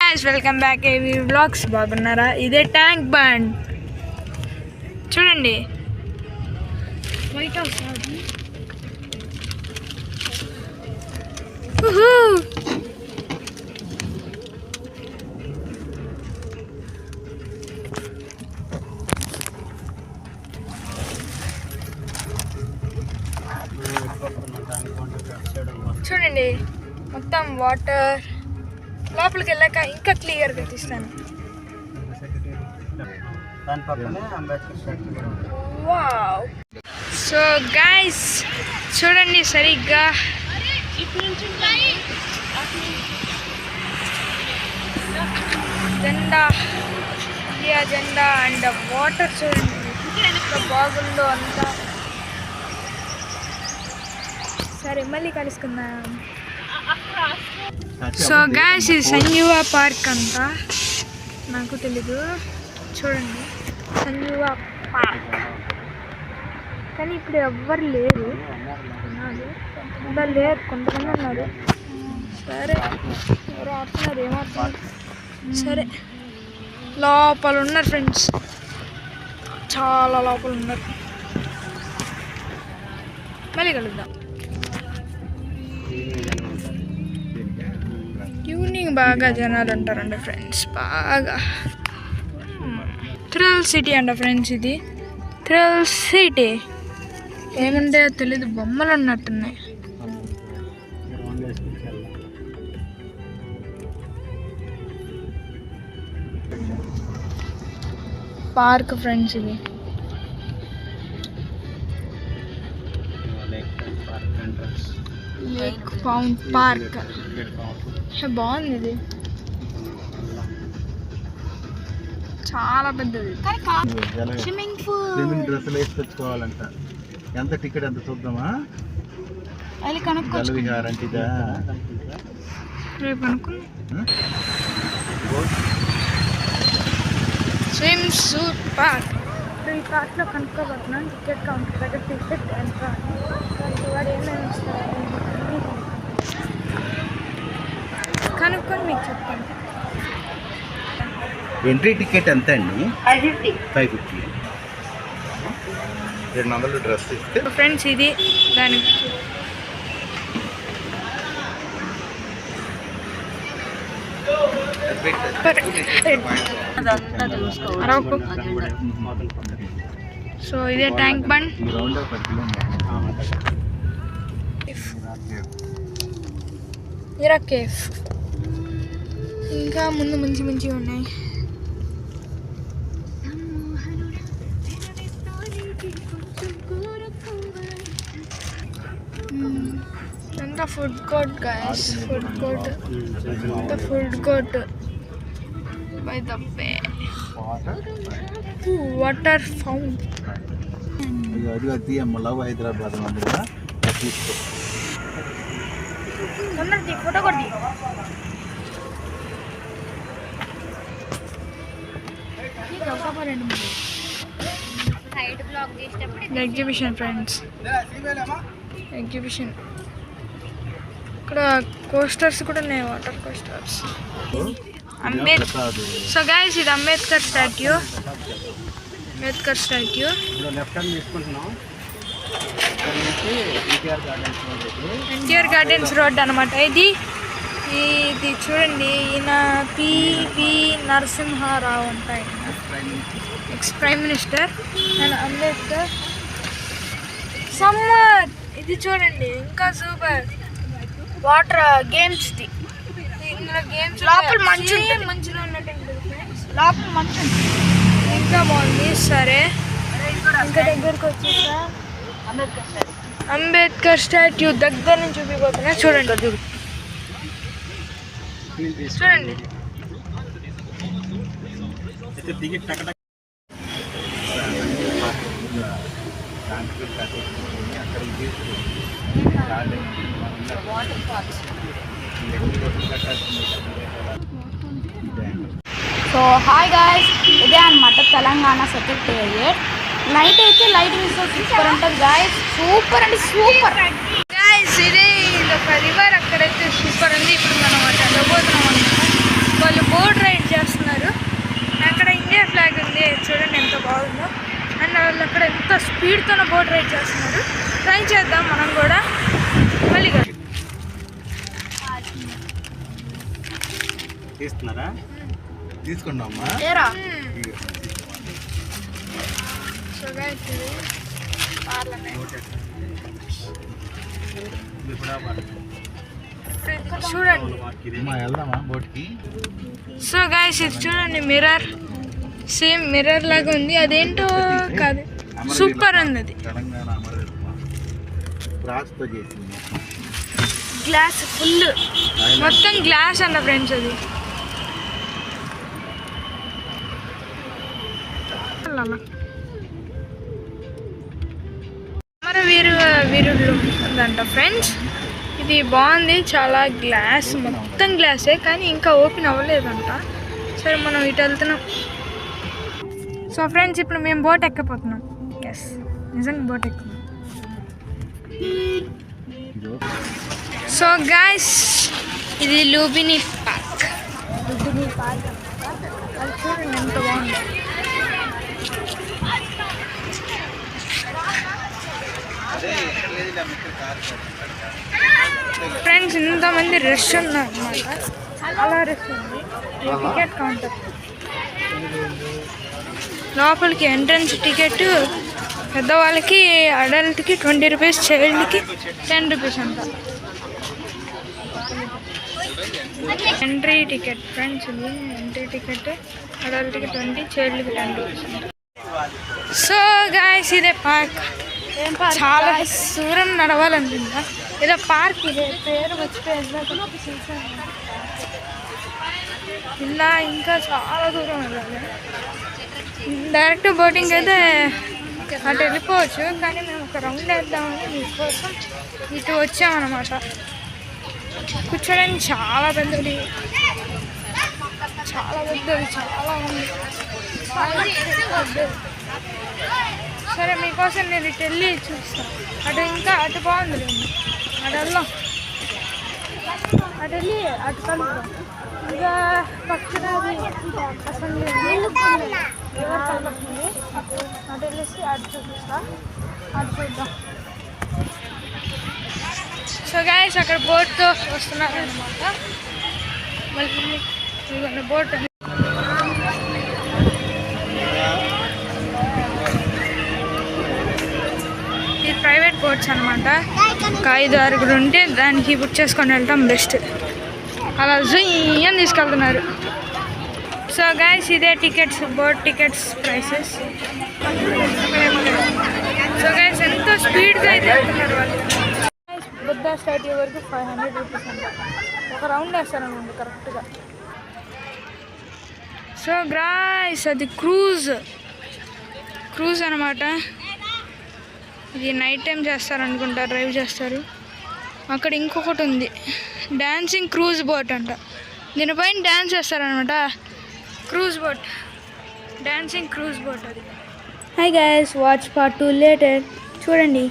guys, welcome back AV Vlogs. బాగున్నారా? ఇదే tank bund చూడండి. వైట్ హౌస్ అది. చూడండి మొత్తం వాటర్. లోపలికి వెళ్ళాక ఇంకా క్లియర్గా తీస్తాను. వావ్. సో గైస్ చూడండి సరిగ్గా జెండా, ఇండియా జెండా అండ్ వాటర్ చూడండి ఎంత బాగుందో అంతా. సరే మళ్ళీ కలుసుకుందాం. సో గైస్ ఇది సంజీవ పార్క్ అంతా, నాకు తెలీదు. చూడండి సంజీవ పార్క్, కానీ ఇప్పుడు ఎవ్వరు లేరు. లేరు, కొంతమంది ఉన్నారు. సరే ఎవరో ఆడుతున్నారు, ఏమవుతున్నారు. సరే లోపల ఉన్నారు ఫ్రెండ్స్, చాలా లోపల ఉన్నారు. మళ్ళీ కలుద్దాం. ఈవినింగ్ బాగా జనాలు ఉంటారండి ఫ్రెండ్స్, బాగా. థ్రిల్ సిటీ అంట ఫ్రెండ్స్, ఇది థ్రిల్ సిటీ. ఏముంటే తెలీదు, బొమ్మలు ఉన్నట్టున్నాయి. పార్క్ ఫ్రెండ్స్ ఇది. లేక్ పౌండ్ పార్క్ బాగుంది. ఇది చాలా పెద్దది. Swimming pool. డ్రెస్సులు వేసి తెచ్చుకోవాలంట. ఎంత టికెట్ ఎంత చూద్దామా? రేపు స్విమ్ సూట్ పార్క్. ఈ పార్క్లో కనుక్కోబోతున్నాను. టికెట్ కౌంటర్ దగ్గర టికెట్ ఎంత వాడు ఏమేమి ఇస్తారు కనుక్కొని మీకు చెప్తాను. ఎంట్రీ టికెట్ ఎంత అండి? 550. 200 డ్రెస్ ఇస్తే ఫ్రెండ్స్ ఇది దానికి. సో ఇదే ట్యాంక్ బండ్. ఇరా కేఫ్. ఇంకా ముందు మంచిగా ఉన్నాయి. అంతా food court guys, food court. Food court by the bay. Water fount. Hyderabad photo కొట్టి. Exhibition friends, exhibition. ఇక్కడ కోస్టర్స్ కూడా ఉన్నాయి, వాటర్ కోస్టర్స్. సో గైస్ ఇది Ambedkar statue. Ambedkar statue. NTR gardens road అనమాట ఇది. ఇది చూడండి, ఈయన పివి నరసింహారావు అంట, ex prime minister. And Ambedkar. Summer ఇది చూడండి ఇంకా సూపర్. వాటర్ గేమ్స్ది. ఇందులో గేమ్స్ లోపల మంచిగా ఉన్నట్టు లోపల మంచి ఇంకా బాగుంది. సరే ఇంకా దగ్గరకు వచ్చేసా. అంబేద్కర్ స్టాట్యూ దగ్గర నుంచి చూపిపోతున్నా. చూడండి చూడండి. సో హాయ్ గాయస్, ఇదే అనమాట తెలంగాణ సెక్రటేరియట్. నైట్ అయితే లైటింగ్ సూపర్ ఉంటుంది గాయస్, సూపర్ అంటే సూపర్ గాయస్. ఇది ఒక రివర్, అక్కడైతే సూపర్ ఉంది. ఇప్పుడు మనం అటు వెళ్ళబోతున్నాం అనమాట. వాళ్ళు ఎంత స్పీడ్తో బోట్ రైడ్ చేస్తున్నారు. ట్రై చేద్దాం మనం కూడా. మళ్ళీ తీస్తున్నారా? తీసుకోండి అమ్మా. చూడండి. వెళ్దామా బోట్కి? సో గైస్ ఇది చూడండి, మిర్రర్, సేమ్ మిర్రర్ లాగా ఉంది. అదేంటో కాదు, సూపర్ ఉంది. అది తెలంగాణ గ్లాస్తో చేసింది, గ్లాస్ ఫుల్ మొత్తం గ్లాస్ అన్న ఫ్రెండ్స్. అది అమర వీరుడు ఉందంట ఫ్రెండ్స్. ఇది బాగుంది చాలా. గ్లాస్ మొత్తం గ్లాసే, కానీ ఇంకా ఓపెన్ అవ్వలేదంట. సరే మనం ఇటు వెళ్తున్నాం. సో ఫ్రెండ్స్ ఇప్పుడు మేము బోట్ ఎక్కపోతున్నాం. ఎస్, నిజంగా బోట్ ఎక్కుతున్నాం. సో గైస్ ఇది లూబిని పార్క్. లూబిని పార్క్ అది చూడండి ఎంత బాగుంది. ఫ్రెండ్స్ ఇంతమంది రష్ ఉన్నారు అన్నమాట. చాలా రష్ ఉంది. టికెట్ కౌంటర్ లోపలికి ఎంట్రన్స్ టికెట్ పెద్దవాళ్ళకి, అడల్ట్కి 20 రూపీస్, చైల్డ్కి 10 రూపీస్ అంట ఎంట్రీ టికెట్. ఫ్రెండ్స్ ఇది ఎంట్రీ టికెట్. అడల్ట్కి 20, చైల్డ్కి 10 రూపీస్ అంట. సో గాయస్ ఇదే పార్క్. చాలా దూరం నడవాలనుకుంటా. ఏదో పార్క్ ఇదే, పేరు మర్చిపోయింది. ఇలా ఇంకా చాలా దూరం వెళ్ళాలి. డైరెక్ట్ బోటింగ్ అయితే అటు వెళ్ళిపోవచ్చు, కానీ మేము ఒక రౌండ్ వేద్దామని మీకోసం ఇటు వచ్చామన్నమాట. కూర్చోడానికి చాలా పెద్దది, చాలా పెద్దది, చాలా ఉంది. సరే మీకోసం నేను ఇటు వెళ్ళి చూస్తాను. అటు ఇంకా అటు బాగుంది, అటు వెళ్దాం. అటు వెళ్ళి అటు కలుద్దాం. ఇంకా పక్కన అసలు ఎవరు కలుపుతుంది. అటు వెళ్ళేసి అటు చూపిస్తా, అటు చూద్దాం. సో గైస్ అక్కడ బోట్తో వస్తున్నారు అనమాట. మళ్ళీ బోట్ ఇది ప్రైవేట్ బోట్స్ అనమాట. ఒక 5-6 ఉంటే దానికి బుక్ చేసుకొని వెళ్తాం బెస్ట్. అలా జూయని తీసుకెళ్తున్నారు. సో గైస్ ఇదే tickets, boat tickets prices. So guys ఎంతో స్పీడ్గా అయితే వెళ్తున్నారు వాళ్ళు. బుద్ధ స్టాట్యూ వరకు 500 రూపీస్ అంట. ఒక రౌండ్ వేస్తారనుకోండి కరెక్ట్గా. సో గైస్ అది క్రూజ్ అనమాట. ఇది నైట్ టైం చేస్తారనుకుంటా, డ్రైవ్ చేస్తారు. అక్కడ ఇంకొకటి ఉంది, డాన్సింగ్ క్రూజ్ బోట్ అంట. దీనిపైన డ్యాన్స్ చేస్తారనమాట. Cruise boat, dancing cruise boat అది. Hi guys, watch part 2 later. చూడండి.